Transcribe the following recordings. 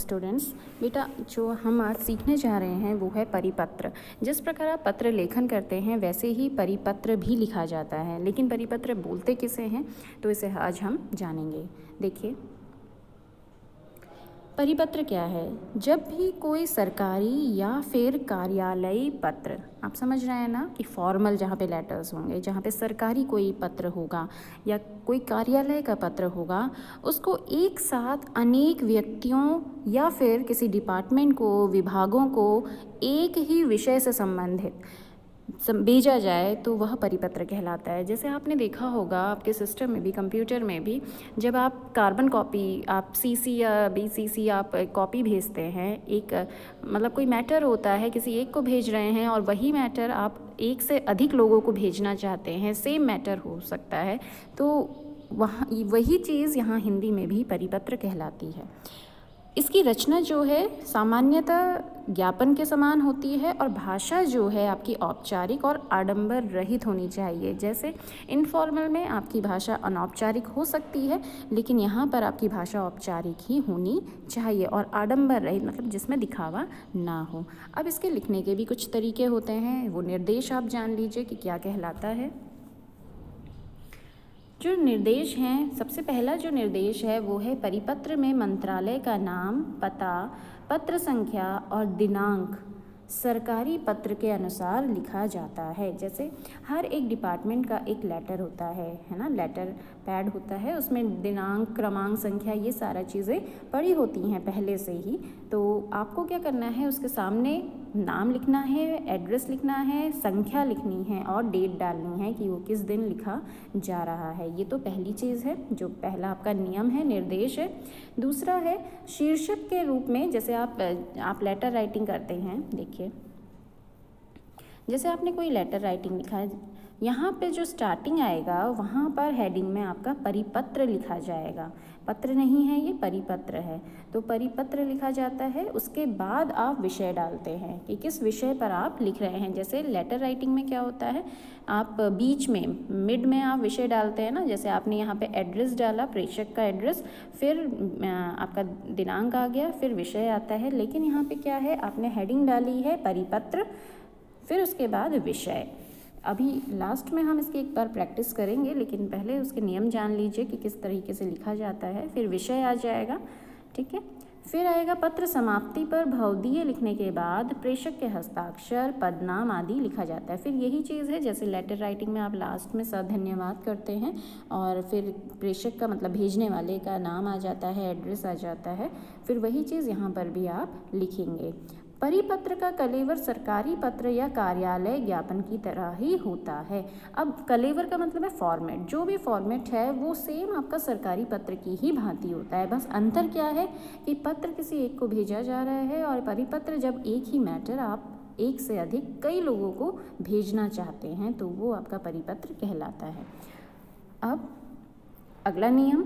Students, बेटा जो हम आज सीखने जा रहे हैं वो है परिपत्र। जिस प्रकार आप पत्र लेखन करते हैं वैसे ही परिपत्र भी लिखा जाता है, लेकिन परिपत्र बोलते किसे हैं तो इसे आज हम जानेंगे। देखिए, परिपत्र क्या है? जब भी कोई सरकारी या फिर कार्यालयी पत्र, आप समझ रहे हैं ना कि फॉर्मल जहाँ पे लेटर्स होंगे, जहाँ पे सरकारी कोई पत्र होगा या कोई कार्यालय का पत्र होगा, उसको एक साथ अनेक व्यक्तियों या फिर किसी डिपार्टमेंट को, विभागों को एक ही विषय से संबंधित भेजा जाए तो वह परिपत्र कहलाता है। जैसे आपने देखा होगा आपके सिस्टम में भी, कंप्यूटर में भी, जब आप कार्बन कॉपी, आप सीसी या बीसीसी आप कॉपी भेजते हैं, एक मतलब कोई मैटर होता है, किसी एक को भेज रहे हैं और वही मैटर आप एक से अधिक लोगों को भेजना चाहते हैं, सेम मैटर हो सकता है, तो वहाँ वही चीज़ यहाँ हिंदी में भी परिपत्र कहलाती है। इसकी रचना जो है सामान्यतः ज्ञापन के समान होती है और भाषा जो है आपकी औपचारिक और आडंबर रहित होनी चाहिए। जैसे इनफॉर्मल में आपकी भाषा अनौपचारिक हो सकती है, लेकिन यहाँ पर आपकी भाषा औपचारिक ही होनी चाहिए और आडंबर रहित मतलब जिसमें दिखावा ना हो। अब इसके लिखने के भी कुछ तरीके होते हैं, वो निर्देश आप जान लीजिए कि क्या कहलाता है। जो निर्देश हैं, सबसे पहला जो निर्देश है वो है परिपत्र में मंत्रालय का नाम, पता, पत्र संख्या और दिनांक सरकारी पत्र के अनुसार लिखा जाता है। जैसे हर एक डिपार्टमेंट का एक लेटर होता है ना, लेटर पैड होता है, उसमें दिनांक, क्रमांक, संख्या, ये सारा चीज़ें पड़ी होती हैं पहले से ही। तो आपको क्या करना है, उसके सामने नाम लिखना है, एड्रेस लिखना है, संख्या लिखनी है और डेट डालनी है कि वो किस दिन लिखा जा रहा है। ये तो पहली चीज़ है, जो पहला आपका नियम है, निर्देश है। दूसरा है शीर्षक के रूप में, जैसे आप लेटर राइटिंग करते हैं, देखिए जैसे आपने कोई लेटर राइटिंग लिखा है, यहाँ पे जो स्टार्टिंग आएगा वहाँ पर हेडिंग में आपका परिपत्र लिखा जाएगा। पत्र नहीं है, ये परिपत्र है, तो परिपत्र लिखा जाता है। उसके बाद आप विषय डालते हैं कि किस विषय पर आप लिख रहे हैं। जैसे लेटर राइटिंग में क्या होता है, आप बीच में, मिड में आप विषय डालते हैं ना। जैसे आपने यहाँ पे एड्रेस डाला, प्रेषक का एड्रेस, फिर आपका दिनांक आ गया, फिर विषय आता है। लेकिन यहाँ पे क्या है, आपने हेडिंग डाली है परिपत्र, फिर उसके बाद विषय। अभी लास्ट में हम इसकी एक बार प्रैक्टिस करेंगे, लेकिन पहले उसके नियम जान लीजिए कि किस तरीके से लिखा जाता है। फिर विषय आ जाएगा, ठीक है। फिर आएगा पत्र समाप्ति पर भवदीय लिखने के बाद प्रेषक के हस्ताक्षर, पदनाम आदि लिखा जाता है। फिर यही चीज़ है जैसे लेटर राइटिंग में आप लास्ट में धन्यवाद करते हैं और फिर प्रेषक का मतलब भेजने वाले का नाम आ जाता है, एड्रेस आ जाता है। फिर वही चीज़ यहाँ पर भी आप लिखेंगे। परिपत्र का कलेवर सरकारी पत्र या कार्यालय ज्ञापन की तरह ही होता है। अब कलेवर का मतलब है फॉर्मेट, जो भी फॉर्मेट है वो सेम आपका सरकारी पत्र की ही भांति होता है। बस अंतर क्या है कि पत्र किसी एक को भेजा जा रहा है और परिपत्र जब एक ही मैटर आप एक से अधिक कई लोगों को भेजना चाहते हैं तो वो आपका परिपत्र कहलाता है। अब अगला नियम,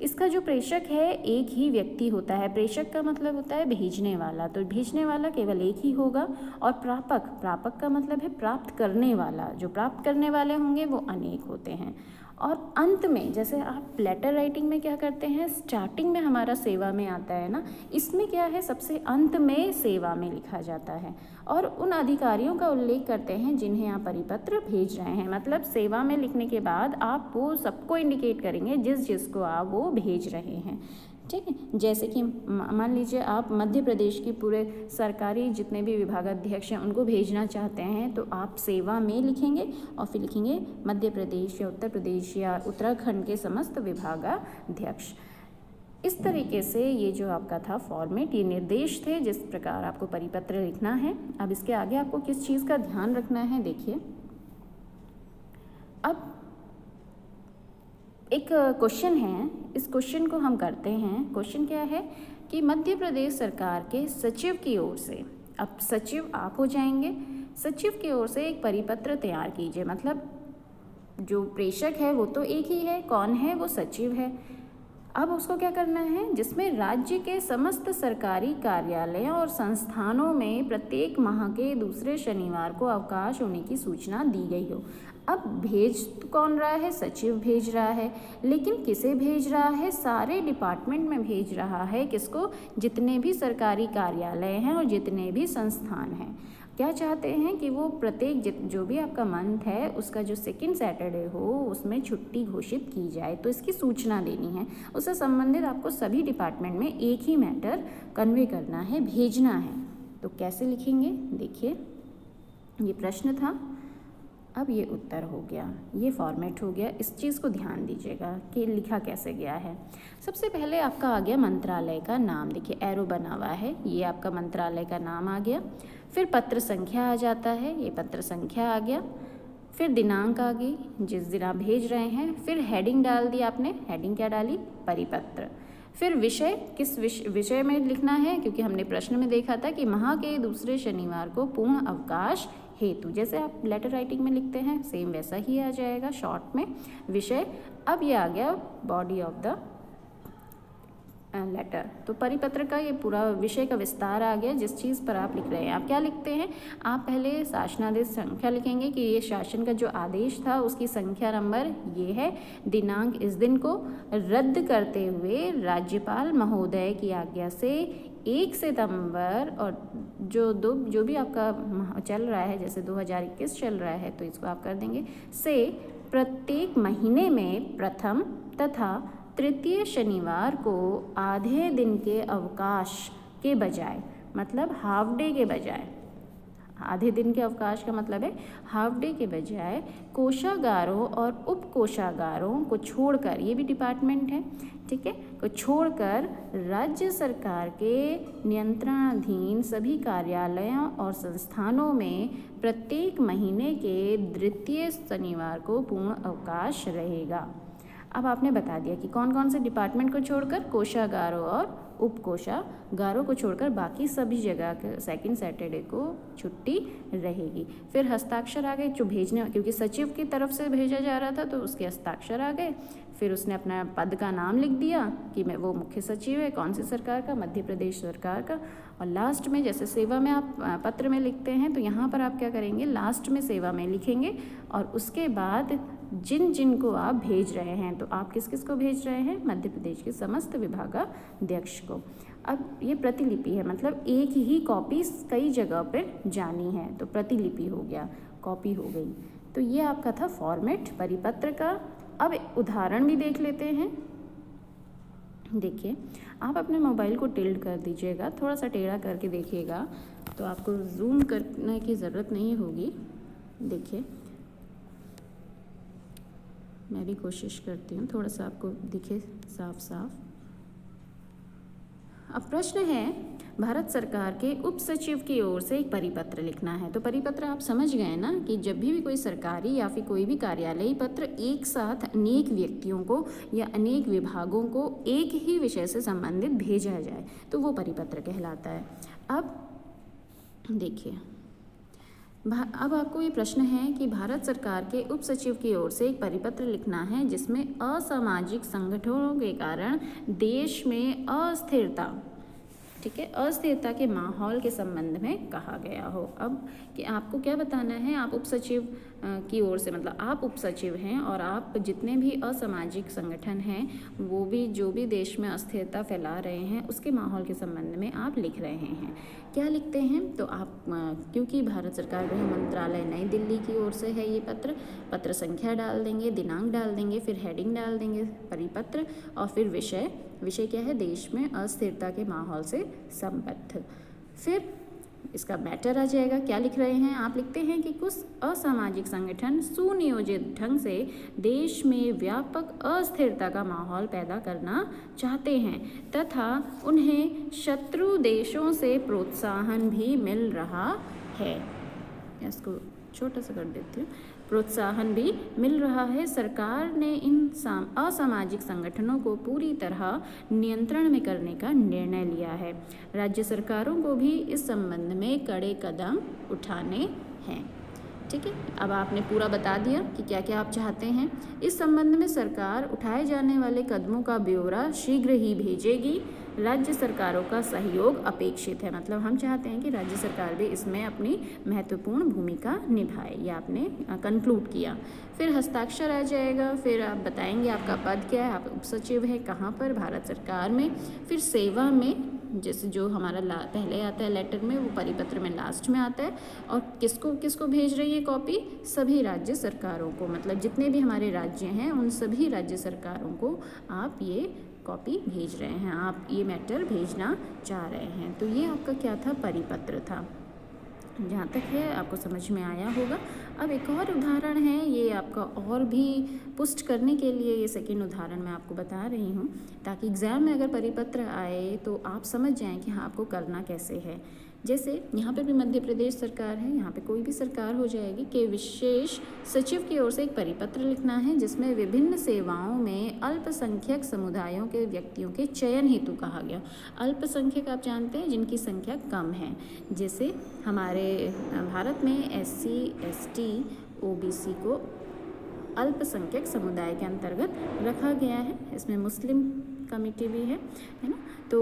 इसका जो प्रेषक है एक ही व्यक्ति होता है। प्रेषक का मतलब होता है भेजने वाला, तो भेजने वाला केवल एक ही होगा। और प्रापक का मतलब है प्राप्त करने वाला, जो प्राप्त करने वाले होंगे वो अनेक होते हैं। और अंत में, जैसे आप लेटर राइटिंग में क्या करते हैं, स्टार्टिंग में हमारा सेवा में आता है ना, इसमें क्या है, सबसे अंत में सेवा में लिखा जाता है और उन अधिकारियों का उल्लेख करते हैं जिन्हें आप परिपत्र भेज रहे हैं। मतलब सेवा में लिखने के बाद आप वो सबको इंडिकेट करेंगे जिसको आप वो भेज रहे हैं, ठीक है। जैसे कि मान लीजिए आप मध्य प्रदेश की पूरे सरकारी जितने भी विभागाध्यक्ष हैं उनको भेजना चाहते हैं, तो आप सेवा में लिखेंगे और फिर लिखेंगे मध्य प्रदेश या उत्तर प्रदेश या उत्तराखंड के समस्त विभागाध्यक्ष। इस तरीके से ये जो आपका था फॉर्मेट, ये निर्देश थे जिस प्रकार आपको परिपत्र लिखना है। अब इसके आगे आपको किस चीज़ का ध्यान रखना है, देखिए। अब एक क्वेश्चन है, इस क्वेश्चन को हम करते हैं। क्वेश्चन क्या है कि मध्य प्रदेश सरकार के सचिव की ओर से, अब सचिव आप हो जाएंगे, सचिव की ओर से एक परिपत्र तैयार कीजिए। मतलब जो प्रेषक है वो तो एक ही है, कौन है, वो सचिव है। अब उसको क्या करना है, जिसमें राज्य के समस्त सरकारी कार्यालयों और संस्थानों में प्रत्येक माह के दूसरे शनिवार को अवकाश होने की सूचना दी गई हो। अब भेज तो कौन रहा है, सचिव भेज रहा है, लेकिन किसे भेज रहा है, सारे डिपार्टमेंट में भेज रहा है। किसको, जितने भी सरकारी कार्यालय हैं और जितने भी संस्थान हैं। क्या चाहते हैं कि वो प्रत्येक जो भी आपका मंथ है उसका जो सेकंड सैटरडे हो उसमें छुट्टी घोषित की जाए, तो इसकी सूचना देनी है। उससे संबंधित आपको सभी डिपार्टमेंट में एक ही मैटर कन्वे करना है, भेजना है। तो कैसे लिखेंगे, देखिए ये प्रश्न था, अब ये उत्तर हो गया, ये फॉर्मेट हो गया। इस चीज़ को ध्यान दीजिएगा कि लिखा कैसे गया है। सबसे पहले आपका आ गया मंत्रालय का नाम, देखिए एरो बना हुआ है, ये आपका मंत्रालय का नाम आ गया। फिर पत्र संख्या आ जाता है, ये पत्र संख्या आ गया। फिर दिनांक आ गई, जिस दिन आप भेज रहे हैं। फिर हेडिंग डाल दी आपने, हेडिंग क्या डाली, परिपत्र। फिर विषय, किस विषय में लिखना है, क्योंकि हमने प्रश्न में देखा था कि माह के दूसरे शनिवार को पूर्ण अवकाश हेतु, जैसे आप लेटर राइटिंग में लिखते हैं सेम वैसा ही आ जाएगा शॉर्ट में विषय। अब ये आ गया बॉडी ऑफ द लेटर, तो परिपत्र का ये पूरा विषय का विस्तार आ गया जिस चीज़ पर आप लिख रहे हैं। आप क्या लिखते हैं, आप पहले शासनादेश संख्या लिखेंगे कि ये शासन का जो आदेश था उसकी संख्या नंबर ये है, दिनांक इस दिन को रद्द करते हुए राज्यपाल महोदय की आज्ञा से 1 सितंबर और जो भी आपका चल रहा है, जैसे 2021 चल रहा है तो इसको आप कर देंगे से प्रत्येक महीने में प्रथम तथा तृतीय शनिवार को आधे दिन के अवकाश के बजाय, मतलब हाफ डे के बजाय, आधे दिन के अवकाश का मतलब है हाफ डे के बजाय कोषागारों और उप कोषागारों को छोड़कर, ये भी डिपार्टमेंट है, ठीक है, को छोड़कर राज्य सरकार के नियंत्रणाधीन सभी कार्यालयों और संस्थानों में प्रत्येक महीने के द्वितीय शनिवार को पूर्ण अवकाश रहेगा। अब आपने बता दिया कि कौन कौन से डिपार्टमेंट को छोड़कर, कोषागारों और उप कोषागारों को छोड़कर बाकी सभी जगह के सेकंड सैटरडे को छुट्टी रहेगी। फिर हस्ताक्षर आ गए, जो भेजने, क्योंकि सचिव की तरफ से भेजा जा रहा था तो उसके हस्ताक्षर आ गए। फिर उसने अपना पद का नाम लिख दिया कि मैं वो मुख्य सचिव है, कौन सी सरकार का, मध्य प्रदेश सरकार का। और लास्ट में, जैसे सेवा में आप पत्र में लिखते हैं तो यहाँ पर आप क्या करेंगे, लास्ट में सेवा में लिखेंगे और उसके बाद जिन जिन को आप भेज रहे हैं, तो आप किस किस को भेज रहे हैं, मध्य प्रदेश के समस्त विभागाध्यक्ष को। अब ये प्रतिलिपि है, मतलब एक ही कॉपी कई जगह पर जानी है, तो प्रतिलिपि हो गया, कॉपी हो गई। तो ये आपका था फॉर्मेट परिपत्र का। अब उदाहरण भी देख लेते हैं। देखिए, आप अपने मोबाइल को टिल्ट कर दीजिएगा, थोड़ा सा टेढ़ा करके देखिएगा, तो आपको जूम करने की ज़रूरत नहीं होगी। देखिए, मैं भी कोशिश करती हूँ थोड़ा सा आपको दिखे साफ साफ। अब प्रश्न है, भारत सरकार के उप सचिव की ओर से एक परिपत्र लिखना है। तो परिपत्र आप समझ गए ना कि जब भी कोई सरकारी या फिर कोई भी कार्यालयी पत्र एक साथ अनेक व्यक्तियों को या अनेक विभागों को एक ही विषय से संबंधित भेजा जाए तो वो परिपत्र कहलाता है। अब देखिए, अब आपको ये प्रश्न है कि भारत सरकार के उप सचिव की ओर से एक परिपत्र लिखना है जिसमें असामाजिक संगठनों के कारण देश में अस्थिरता, ठीक है, अस्थिरता के माहौल के संबंध में कहा गया हो। अब कि आपको क्या बताना है, आप उप सचिव की ओर से, मतलब आप उप सचिव हैं और आप जितने भी असामाजिक संगठन हैं वो भी जो भी देश में अस्थिरता फैला रहे हैं उसके माहौल के संबंध में आप लिख रहे हैं। क्या लिखते हैं, तो आप क्योंकि भारत सरकार गृह मंत्रालय नई दिल्ली की ओर से है ये पत्र संख्या डाल देंगे, दिनांक डाल देंगे, फिर हेडिंग डाल देंगे परिपत्र, और फिर विषय क्या है, देश में अस्थिरता के माहौल से संबद्ध। फिर इसका मैटर आ जाएगा, क्या लिख रहे हैं, आप लिखते हैं कि कुछ असामाजिक संगठन सुनियोजित ढंग से देश में व्यापक अस्थिरता का माहौल पैदा करना चाहते हैं तथा उन्हें शत्रु देशों से प्रोत्साहन भी मिल रहा है। इसको छोटा सा कर देती हूँ, प्रोत्साहन भी मिल रहा है। सरकार ने इन असामाजिक संगठनों को पूरी तरह नियंत्रण में करने का निर्णय लिया है। राज्य सरकारों को भी इस संबंध में कड़े कदम उठाने हैं। ठीक है। अब आपने पूरा बता दिया कि क्या क्या आप चाहते हैं। इस संबंध में सरकार उठाए जाने वाले कदमों का ब्यौरा शीघ्र ही भेजेगी। राज्य सरकारों का सहयोग अपेक्षित है, मतलब हम चाहते हैं कि राज्य सरकार भी इसमें अपनी महत्वपूर्ण भूमिका निभाए। ये आपने कंक्लूड किया। फिर हस्ताक्षर आ जाएगा, फिर आप बताएंगे आपका पद क्या है, आप उप सचिव है कहाँ पर, भारत सरकार में। फिर सेवा में, जैसे जो हमारा पहले आता है लेटर में, वो परिपत्र में लास्ट में आता है। और किसको किसको भेज रही है कॉपी, सभी राज्य सरकारों को, मतलब जितने भी हमारे राज्य हैं उन सभी राज्य सरकारों को आप ये कॉपी भेज रहे हैं, आप ये मैटर भेजना चाह रहे हैं। तो ये आपका क्या था, परिपत्र था। जहाँ तक है आपको समझ में आया होगा। अब एक और उदाहरण है, ये आपका और भी पुष्ट करने के लिए ये सेकंड उदाहरण मैं आपको बता रही हूँ, ताकि एग्ज़ाम में अगर परिपत्र आए तो आप समझ जाएं कि हाँ आपको करना कैसे है। जैसे यहाँ पे भी मध्य प्रदेश सरकार है, यहाँ पे कोई भी सरकार हो जाएगी, कि विशेष सचिव की ओर से एक परिपत्र लिखना है जिसमें विभिन्न सेवाओं में अल्पसंख्यक समुदायों के व्यक्तियों के चयन हेतु कहा गया। अल्पसंख्यक आप जानते हैं जिनकी संख्या कम है, जैसे हमारे भारत में SC ST OBC को अल्पसंख्यक समुदाय के अंतर्गत रखा गया है। इसमें मुस्लिम कमेटी भी है ना। तो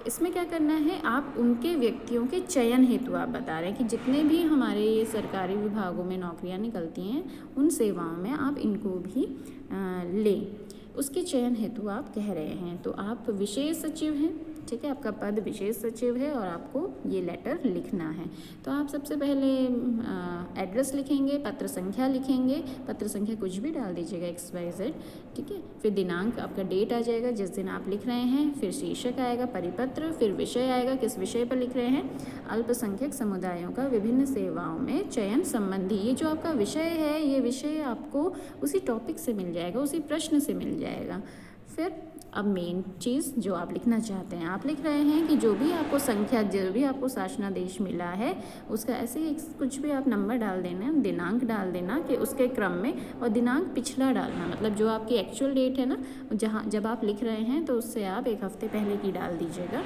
इसमें क्या करना है, आप उनके व्यक्तियों के चयन हेतु आप बता रहे हैं कि जितने भी हमारे ये सरकारी विभागों में नौकरियां निकलती हैं उन सेवाओं में आप इनको भी लें, उसके चयन हेतु आप कह रहे हैं। तो आप विशेष सचिव हैं, ठीक है, आपका पद विशेष सचिव है और आपको ये लेटर लिखना है। तो आप सबसे पहले एड्रेस लिखेंगे, पत्र संख्या लिखेंगे, पत्र संख्या कुछ भी डाल दीजिएगा XYZ, ठीक है। फिर दिनांक, आपका डेट आ जाएगा जिस दिन आप लिख रहे हैं, फिर शीर्षक आएगा परिपत्र, फिर विषय आएगा किस विषय पर लिख रहे हैं, अल्पसंख्यक समुदायों का विभिन्न सेवाओं में चयन संबंधी। ये जो आपका विषय है, ये विषय आपको उसी टॉपिक से मिल जाएगा, उसी प्रश्न से मिल जाएगा। फिर अब मेन चीज़ जो आप लिखना चाहते हैं, आप लिख रहे हैं कि जो भी आपको संख्या, जो भी आपको शासनादेश मिला है उसका ऐसे ही कुछ भी आप नंबर डाल देना, दिनांक डाल देना कि उसके क्रम में, और दिनांक पिछला डालना, मतलब जो आपकी एक्चुअल डेट है ना, जहाँ जब आप लिख रहे हैं तो उससे आप 1 हफ्ते पहले की डाल दीजिएगा।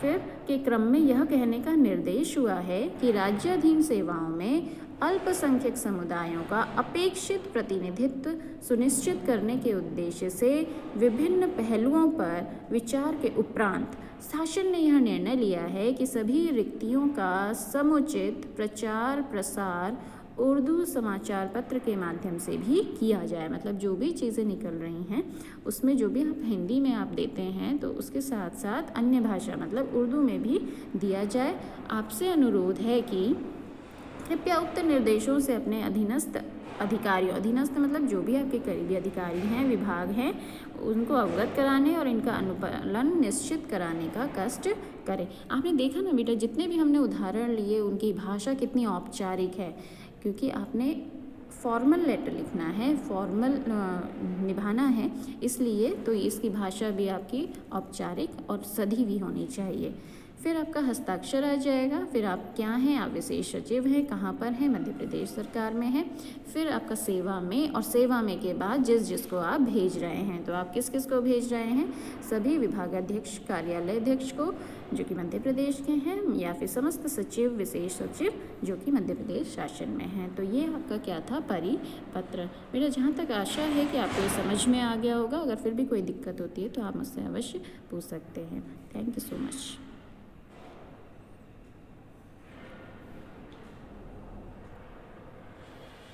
फिर के क्रम में यह कहने का निर्देश हुआ है कि राज्याधीन सेवाओं में अल्पसंख्यक समुदायों का अपेक्षित प्रतिनिधित्व सुनिश्चित करने के उद्देश्य से विभिन्न पहलुओं पर विचार के उपरांत शासन ने यह निर्णय लिया है कि सभी रिक्तियों का समुचित प्रचार प्रसार उर्दू समाचार पत्र के माध्यम से भी किया जाए। मतलब जो भी चीज़ें निकल रही हैं उसमें जो भी आप हिंदी में आप देते हैं तो उसके साथ साथ अन्य भाषा मतलब उर्दू में भी दिया जाए। आपसे अनुरोध है कि कृपया उक्त निर्देशों से अपने अधीनस्थ अधिकारियों, अधीनस्थ मतलब जो भी आपके करीबी अधिकारी हैं, विभाग हैं, उनको अवगत कराने और इनका अनुपालन निश्चित कराने का कष्ट करें। आपने देखा ना बेटा, जितने भी हमने उदाहरण लिए उनकी भाषा कितनी औपचारिक है, क्योंकि आपने फॉर्मल लेटर लिखना है, फॉर्मल निभाना है, इसलिए तो इसकी भाषा भी आपकी औपचारिक और सधी भी होनी चाहिए। फिर आपका हस्ताक्षर आ जाएगा। फिर आप क्या हैं, आप विशेष सचिव हैं, कहाँ पर हैं, मध्य प्रदेश सरकार में है। फिर आपका सेवा में, और सेवा में के बाद जिसको आप भेज रहे हैं, तो आप किस किस को भेज रहे हैं, सभी विभागाध्यक्ष कार्यालय अध्यक्ष को जो कि मध्य प्रदेश के हैं, या फिर समस्त सचिव विशेष सचिव जो कि मध्य प्रदेश शासन में हैं। तो ये आपका क्या था, परिपत्र। मेरा जहाँ तक आशा है कि आपको ये समझ में आ गया होगा। अगर फिर भी कोई दिक्कत होती है तो आप मुझसे अवश्य पूछ सकते हैं। Thank you so much.